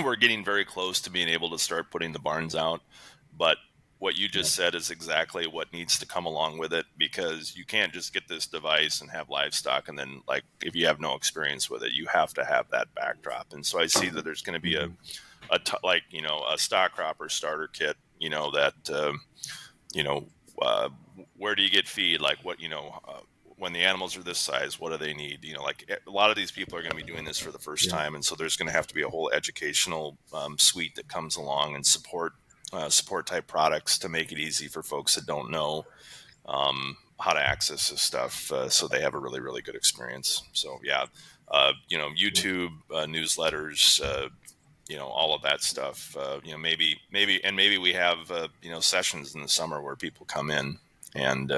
we're getting very close to being able to start putting the barns out. But what you just said is exactly what needs to come along with it, because you can't just get this device and have livestock. And then if you have no experience with it, you have to have that backdrop. And so I see that there's going to be a stock cropper starter kit, that, where do you get feed? When the animals are this size, what do they need? A lot of these people are going to be doing this for the first time. And so there's going to have to be a whole educational suite that comes along, and support type products to make it easy for folks that don't know how to access this stuff. So they have a really, really good experience. So YouTube, newsletters, all of that stuff, maybe we have, sessions in the summer where people come in and,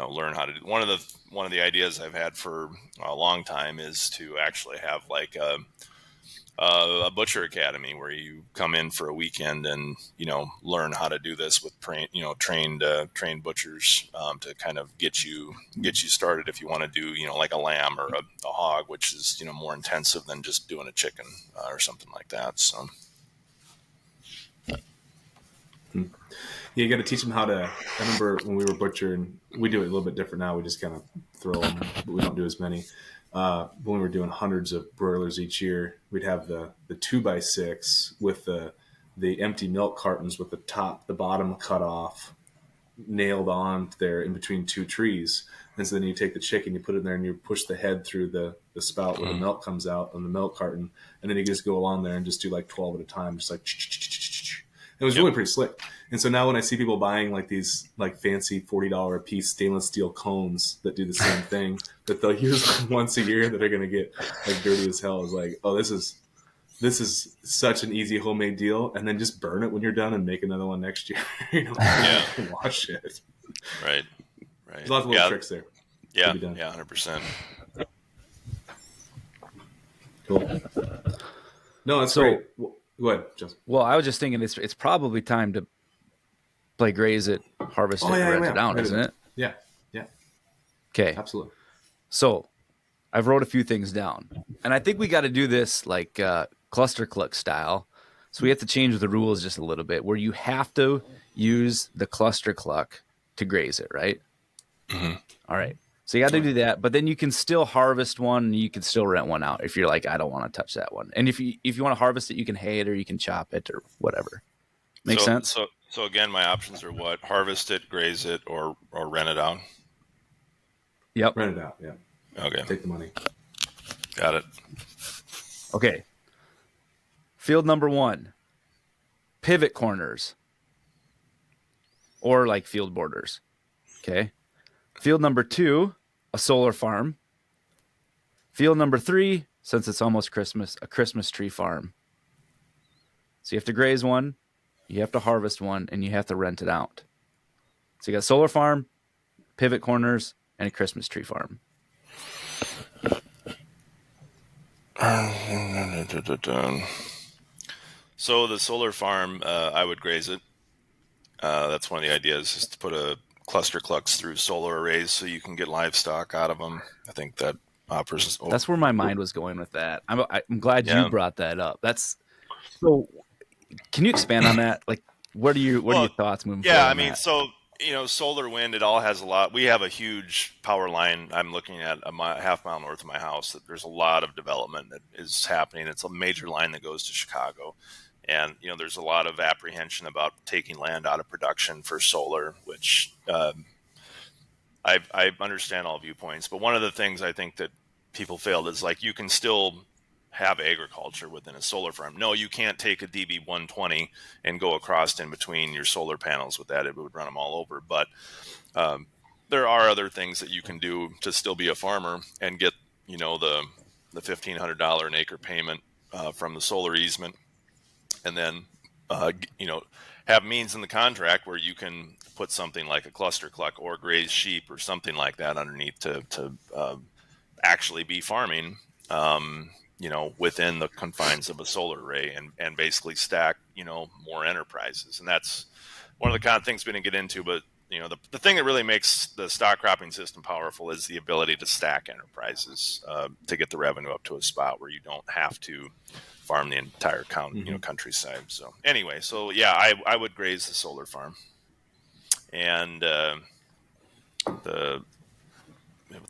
learn how to do. One of the ideas I've had for a long time is to actually have a butcher academy where you come in for a weekend and, learn how to do this with trained butchers, to kind of get you started if you want to do, a lamb or a hog, which is, more intensive than just doing a chicken or something like that. So. You got to teach them how to. I remember when we were butchering, we do it a little bit different now. We just kind of throw them, but we don't do as many. When we were doing hundreds of broilers each year, we'd have the 2x6 with the empty milk cartons with the bottom cut off, nailed on there in between two trees. And so then you take the chicken, you put it in there, and you push the head through the spout where the milk comes out on the milk carton. And then you just go along there and just do 12 at a time, just it was really pretty slick. And so now when I see people buying these fancy $40 a piece stainless steel cones that do the same thing that they'll use once a year that are going to get dirty as hell, is oh, this is such an easy homemade deal. And then just burn it when you're done and make another one next year. Wash it. Right. There's lots of little tricks there. Yeah. 100%. Cool. No, that's great. Go ahead, Justin. Well, I was just thinking it's probably time to graze it, harvest it, rent it out, isn't it? Yeah. Okay. Absolutely. So I've wrote a few things down, and I think we got to do this cluster cluck style. So we have to change the rules just a little bit, where you have to use the cluster cluck to graze it, right? Mm-hmm. All right. So you got to do that, but then you can still harvest one. And you can still rent one out if you're I don't want to touch that one. And if you want to harvest it, you can hay it or you can chop it or whatever. Make sense? So again, my options are what? Harvest it, graze it, or rent it out. Yep. Rent it out. Yeah. Okay. Take the money. Got it. Okay. Field number 1, pivot corners or field borders. Okay. Field number 2, a solar farm. Field number 3, since it's almost Christmas, a Christmas tree farm. So you have to graze one, you have to harvest one, and you have to rent it out. So you got solar farm, pivot corners, and a Christmas tree farm. So the solar farm, I would graze it. That's one of the ideas, is to put a cluster clucks through solar arrays so you can get livestock out of them. I think that offers. That's where my mind was going with that. I'm glad you brought that up. That's so. Can you expand on that? What are your thoughts moving forward? Yeah, I mean, so solar, wind, it all has a lot. We have a huge power line. I'm looking at half mile north of my house. That there's a lot of development that is happening. It's a major line that goes to Chicago. And, there's a lot of apprehension about taking land out of production for solar, which I understand all viewpoints. But one of the things I think that people failed is like you can still have agriculture within a solar farm. No, you can't take a DB 120 and go across in between your solar panels with that. It would run them all over. But there are other things that you can do to still be a farmer and get, the $1,500 an acre payment from the solar easement, and then have means in the contract where you can put something like a cluster cluck or graze sheep or something like that underneath to actually be farming, within the confines of a solar array, and basically stack, more enterprises. And that's one of the kind of things we didn't get into, but the thing that really makes the stock cropping system powerful is the ability to stack enterprises to get the revenue up to a spot where you don't have to farm the entire countryside. So anyway, I would graze the solar farm, and with the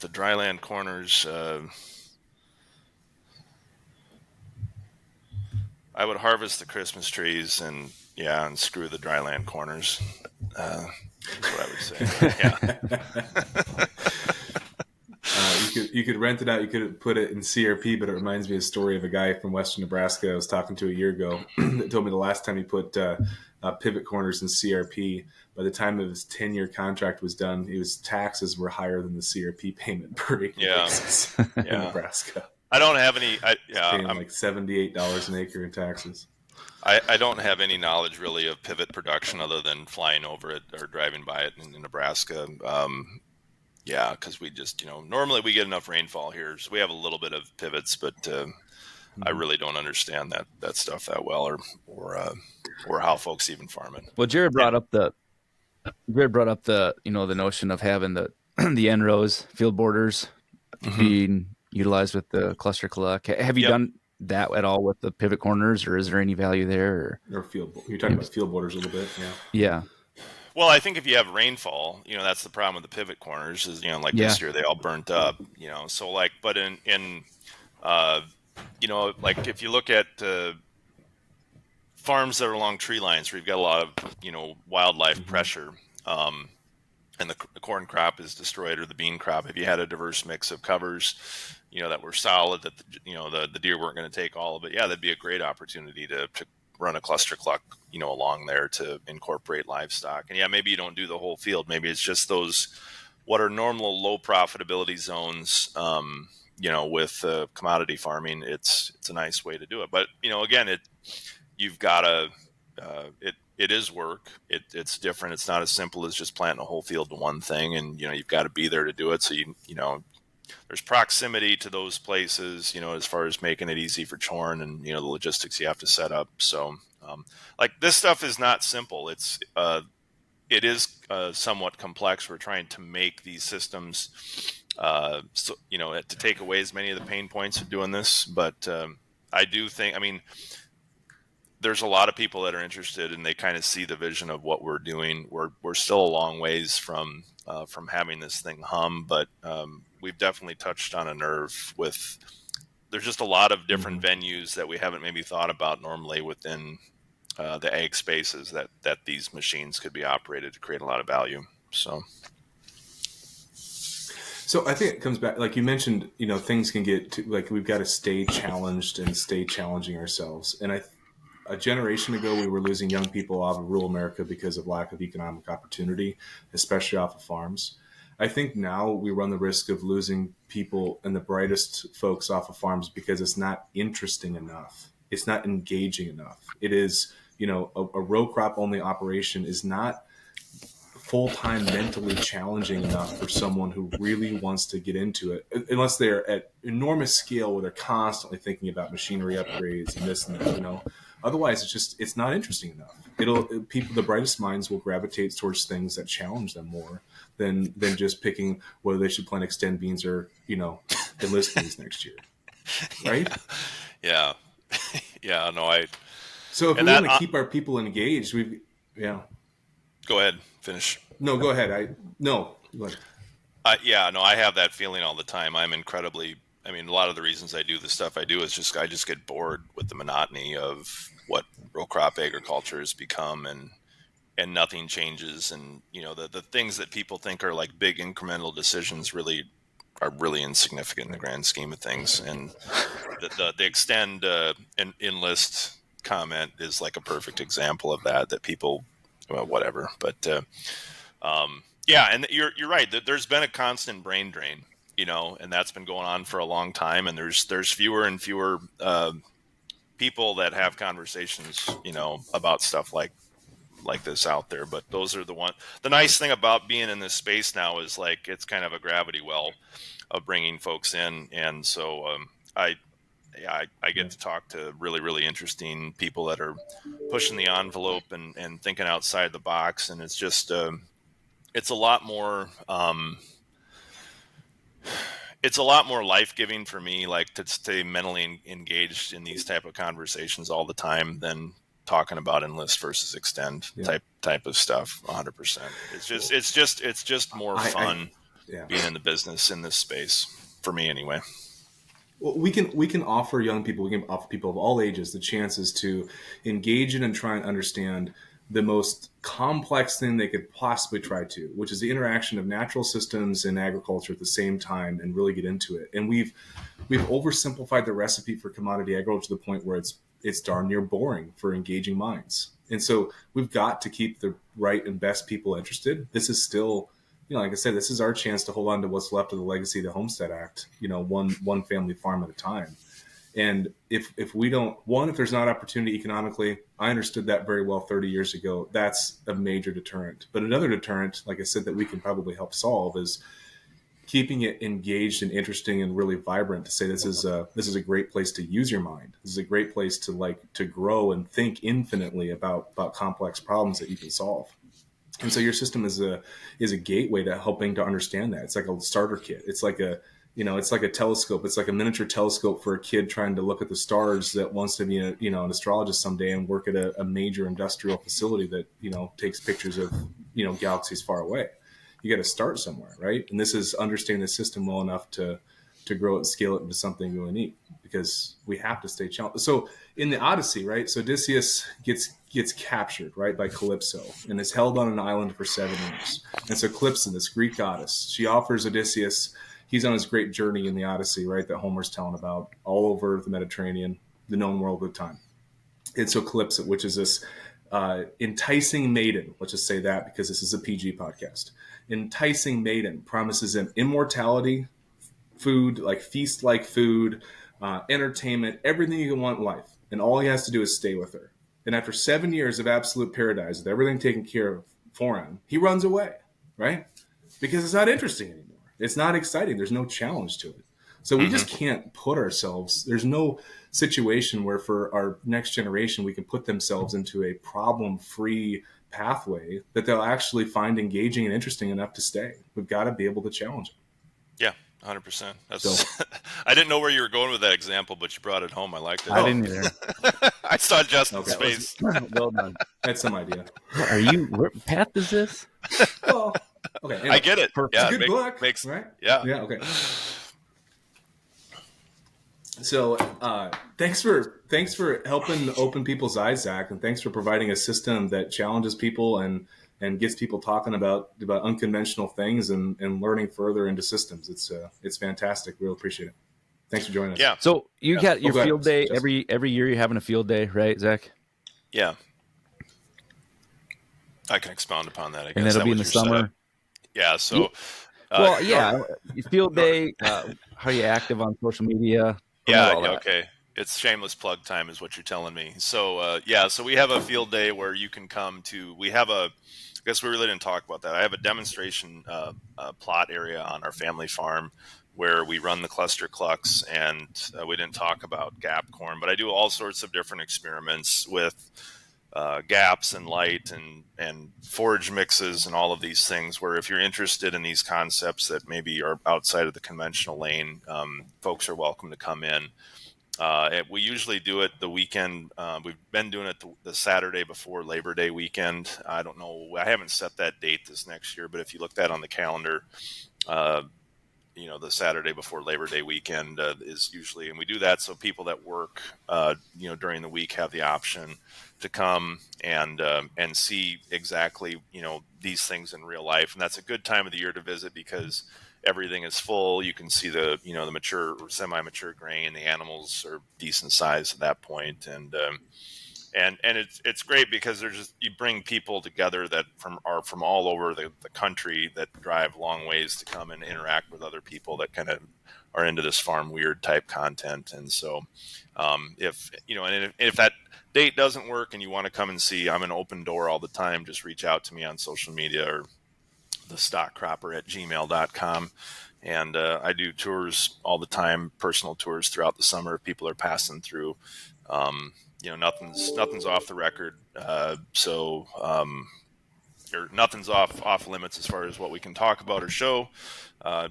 dryland corners, I would harvest the Christmas trees and screw the dryland corners. That's what I would say. Yeah. You could rent it out. You could put it in CRP, but it reminds me of a story of a guy from Western Nebraska I was talking to a year ago that told me the last time he put pivot corners in CRP, by the time of his 10-year contract was done, his taxes were higher than the CRP payment per acre basis in Nebraska. I don't have any. Paying like $78 an acre in taxes. I don't have any knowledge really of pivot production other than flying over it or driving by it in Nebraska. Because we just, normally we get enough rainfall here, so we have a little bit of pivots, but I really don't understand that stuff that well, or how folks even farm it. Well, Jared brought up the the notion of having the the end rows field borders being utilized with the cluster cluck. Have you done that at all with the pivot corners, or is there any value there? Or field? You're talking about field borders a little bit, yeah. Well, I think if you have rainfall, that's the problem with the pivot corners is, this year they all burnt up, so like, but in like if you look at farms that are along tree lines where you've got a lot of, wildlife pressure, and the corn crop is destroyed, or the bean crop, if you had a diverse mix of covers, that were solid, that, the deer weren't going to take all of it. Yeah, that'd be a great opportunity to run a cluster cluck, along there to incorporate livestock. And maybe you don't do the whole field. Maybe it's just those, what are normal low profitability zones, with commodity farming. It's a nice way to do it. But, again, you've got to, it is work. It's different. It's not as simple as just planting a whole field to one thing. And, you've got to be there to do it. So, there's proximity to those places, as far as making it easy for chorn and, the logistics you have to set up. So, like this stuff is not simple. It is somewhat complex. We're trying to make these systems, to take away as many of the pain points of doing this. But I do think, there's a lot of people that are interested, and they kind of see the vision of what we're doing. We're still a long ways from having this thing hum, but we've definitely touched on a nerve with. There's just a lot of different venues that we haven't maybe thought about normally within the ag spaces that these machines could be operated to create a lot of value. So I think it comes back, like you mentioned, things can get to, like, we've got to stay challenged and stay challenging ourselves. And a generation ago, we were losing young people out of rural America because of lack of economic opportunity, especially off of farms. I think now we run the risk of losing people and the brightest folks off of farms because it's not interesting enough. It's not engaging enough. It is, a row crop only operation is not full-time mentally challenging enough for someone who really wants to get into it, unless they're at enormous scale where they're constantly thinking about machinery upgrades and this and that, Otherwise, it's not interesting enough. The brightest minds will gravitate towards things that challenge them more than just picking whether they should plant extend beans or, enlist beans next year. Right? Yeah. So if we want to keep our people engaged, Go ahead, finish. No, go ahead. Go ahead. Yeah, no, I have that feeling all the time. I'm incredibly. I mean, a lot of the reasons I do the stuff I do is just I just get bored with the monotony of what row crop agriculture has become, and nothing changes. And the things that people think are like big incremental decisions really are really insignificant in the grand scheme of things. And the extend enlist comment is like a perfect example of that. That people, well, whatever, but. Yeah, and you're right. There's been a constant brain drain, and that's been going on for a long time. And there's fewer and fewer people that have conversations, about stuff like this out there. But those are the one. The nice thing about being in this space now is like it's kind of a gravity well of bringing folks in, and so I get to talk to really really interesting people that are pushing the envelope and thinking outside the box, and it's just. It's a lot more life-giving for me, like to stay mentally engaged in these type of conversations all the time than talking about enlist versus extend type of stuff. 100%. It's just more fun being in the business in this space for me anyway. Well, we can offer young people, we can offer people of all ages the chances to engage in and try and understand the most complex thing they could possibly try to, which is the interaction of natural systems and agriculture at the same time, and really get into it. And we've oversimplified the recipe for commodity agriculture to the point where it's darn near boring for engaging minds. And so we've got to keep the right and best people interested. This is still, like I said, this is our chance to hold on to what's left of the legacy of the Homestead Act, one family farm at a time. And if we don't, if there's not opportunity economically, I understood that very well 30 years ago. That's a major deterrent. But another deterrent, like I said, that we can probably help solve is keeping it engaged and interesting and really vibrant. To say this is a great place to use your mind. This is a great place to grow and think infinitely about complex problems that you can solve. And so your system is a gateway to helping to understand that. It's like a starter kit. It's like it's like a telescope. It's like a miniature telescope for a kid trying to look at the stars that wants to be an astrologist someday and work at a major industrial facility that, takes pictures of, galaxies far away. You got to start somewhere, right? And this is understanding the system well enough to grow it and scale it into something really neat, because we have to stay challenged. So in the Odyssey, right? So Odysseus gets captured, right, by Calypso and is held on an island for 7 years. And so Calypso, this Greek goddess, she offers Odysseus. He's on his great journey in the Odyssey, right, that Homer's telling about, all over the Mediterranean, the known world at the time. And so Calypso, which is this enticing maiden, let's just say that because this is a PG podcast, enticing maiden promises him immortality, food, like feast-like food, entertainment, everything you can want in life. And all he has to do is stay with her. And after 7 years of absolute paradise, with everything taken care of for him, he runs away, right? Because it's not interesting anymore. It's not exciting. There's no challenge to it. So we just can't put ourselves, there's no situation where for our next generation, we can put themselves into a problem-free pathway that they'll actually find engaging and interesting enough to stay. We've got to be able to challenge them. Yeah, 100%. I didn't know where you were going with that example, but you brought it home. I liked it. I didn't either. I saw Justin's face. Well done. That's some idea. What path is this? Well, okay. Anyway, I get it. Perfect. Yeah, it's a good book, right? Yeah. Yeah. Okay. So, thanks for helping open people's eyes, Zach, and thanks for providing a system that challenges people and gets people talking about unconventional things and learning further into systems. It's fantastic. Really appreciate it. Thanks for joining us. Yeah. So you got your field day Justin. every year. You're having a field day, right, Zach? Yeah. I can expound upon that, I guess. And that'll be in the summer. Setup. Yeah. So, field day. How are you active on social media? Yeah. Okay. It's shameless plug time is what you're telling me. So, so we have a field day where you can come to, I guess we really didn't talk about that. I have a demonstration plot area on our family farm where we run the cluster clucks, and we didn't talk about gap corn, but I do all sorts of different experiments with gaps and light and forage mixes and all of these things, where if you're interested in these concepts that maybe are outside of the conventional lane, folks are welcome to come in. We usually do it the weekend. We've been doing it the Saturday before Labor Day weekend. I don't know. I haven't set that date this next year, but if you look that on the calendar, uh, the Saturday before Labor Day weekend is usually, and we do that so people that work, during the week have the option to come and see exactly, these things in real life. And that's a good time of the year to visit because everything is full. You can see the mature or semi-mature grain. The animals are decent size at that point, and it's great because you bring people together that are from all over the country that drive long ways to come and interact with other people that kind of are into this farm weird type content. And so if that date doesn't work and you want to come and see, I'm an open door all the time. Just reach out to me on social media or thestockcropper@gmail.com. And I do tours all the time, personal tours throughout the summer. People are passing through. Nothing's off the record. Or nothing's off limits as far as what we can talk about or show. I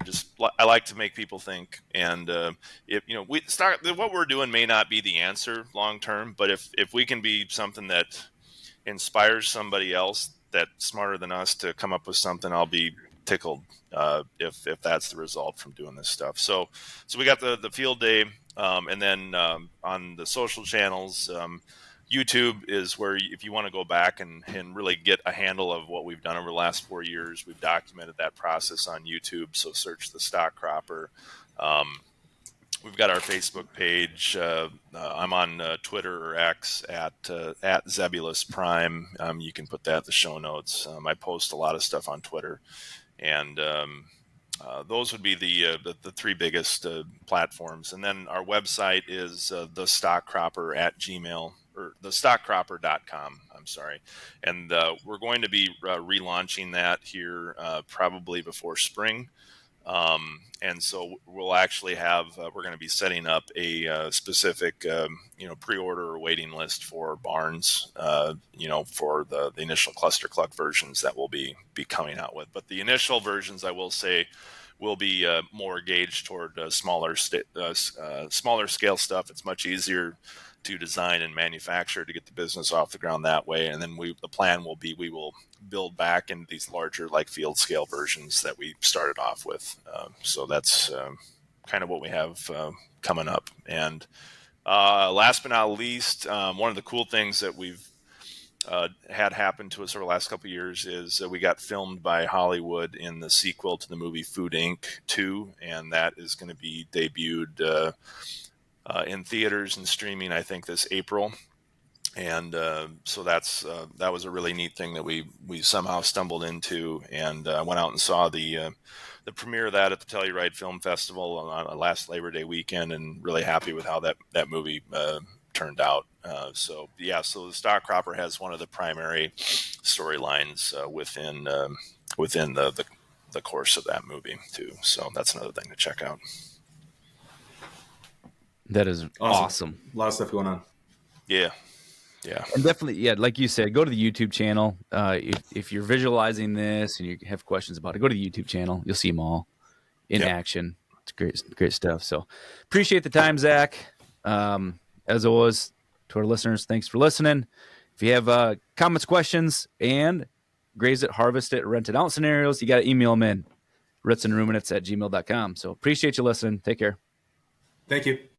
like to make people think, and what we're doing may not be the answer long term, but if we can be something that inspires somebody else that's smarter than us to come up with something, I'll be tickled if that's the result from doing this stuff. So we got the field day, and then on the social channels, YouTube is where if you want to go back and really get a handle of what we've done over the last 4 years, we've documented that process on YouTube. So search the Stock Cropper. We've got our Facebook page. I'm on Twitter or X at Zebulus Prime. You can put that in the show notes. I post a lot of stuff on Twitter, and those would be the three biggest platforms. And then our website is thestockcropper@gmail or thestockcropper.com. I'm sorry, and we're going to be relaunching that here probably before spring. And so we'll actually we're going to be setting up a specific, pre-order or waiting list for barns, for the initial cluster cluck versions that we'll be coming out with. But the initial versions, I will say, will be more gauged toward smaller scale stuff. It's much easier to design and manufacture to get the business off the ground that way. And then the plan will be we will build back into these larger like field scale versions that we started off with. So that's kind of what we have coming up. And last but not least, one of the cool things that we've had happen to us over the last couple of years is we got filmed by Hollywood in the sequel to the movie Food Inc. 2, and that is going to be debuted in theaters and streaming, I think, this April. And so that was a really neat thing that we somehow stumbled into, and went out and saw the premiere of that at the Telluride Film Festival on last Labor Day weekend, and really happy with how that movie turned out. So the Stock Cropper has one of the primary storylines within the course of that movie too. So that's another thing to check out. That is awesome. A lot of stuff going on. Yeah. And definitely, like you said, go to the YouTube channel. If you're visualizing this and you have questions about it, go to the YouTube channel. You'll see them all in action. It's great stuff. So appreciate the time, Zach. As always, to our listeners, thanks for listening. If you have comments, questions, and graze it, harvest it, rent it out scenarios, you got to email them in, rootsandruminants@gmail.com. So appreciate you listening. Take care. Thank you.